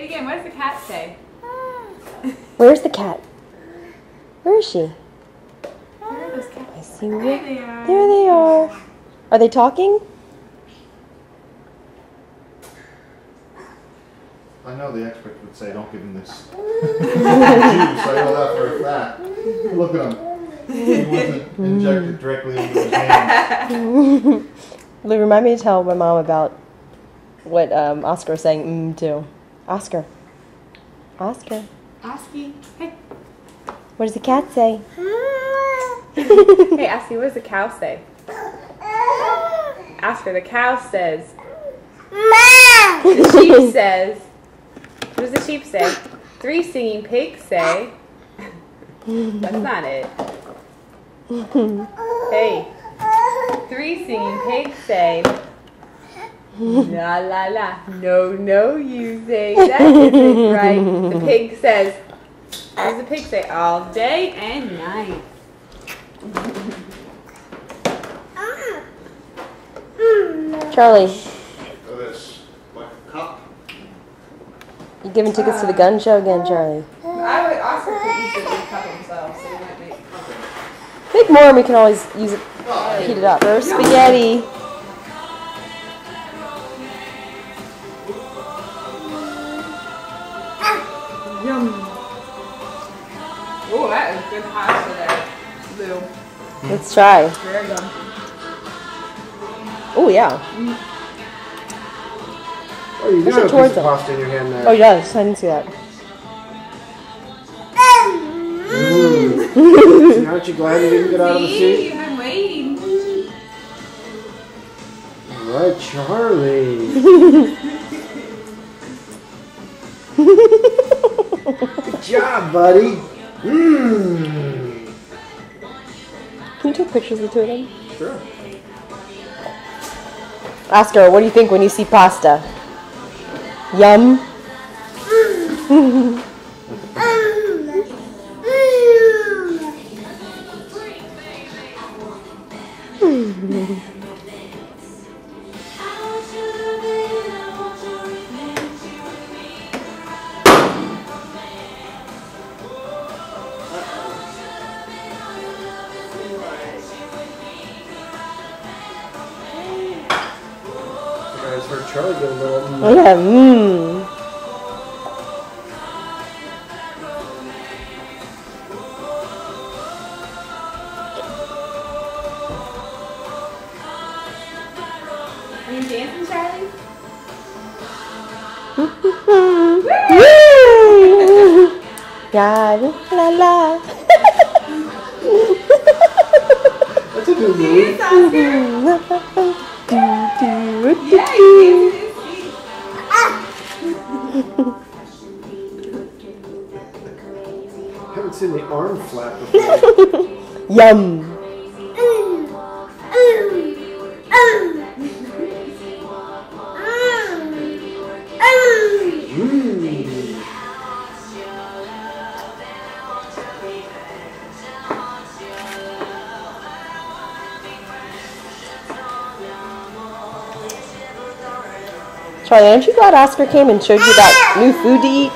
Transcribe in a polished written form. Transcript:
it again. What does the cat say? Where's the cat? Where is she? Where are those cats? I see There one. they are. There they are. Are they talking? I know the expert would say don't give him this juice. I know that for a fact. Look at him. He wasn't injected directly into his hand. Remind me to tell my mom about what Oscar was saying to. Oscar. Oscar. Oski. Hey. What does the cat say? Hey, Oski, what does the cow say? Oscar, the cow says. The sheep says. What does the sheep say? 3 singing pigs say. That's not it. Hey. 3 singing pigs say. La la la. No, no, you say that isn't right. The pig says. What does the pig say? All day and night. Charlie, This, like a cup. you giving tickets to the gun show again, Charlie? I would also could easily cut themselves, so they might make. Make more and we can always use it, heat it up. Roast spaghetti. Yum. Oh, that is good pasta there. Lou. Let's try. Very good. Oh, yeah. Oh, you do Push it have a towards piece of them. pasta in your hand there. Oh, yes. I didn't see that. See, aren't you glad you didn't get out of the See, seat? you've been waiting. All right, Charlie. Good job, buddy. Can you take pictures of the two of them? Sure. Oscar, what do you think when you see pasta? Yum. You guys heard Charlie get a little. Oh, yeah. Are you dancing, Charlie? Woo! Yeah, la la. That's a new move. Yes, Oscar. Yeah, he's dancing his feet. Haven't seen the arm flap before. Yum. Charlie, aren't you glad Oscar came and showed you that new food to eat?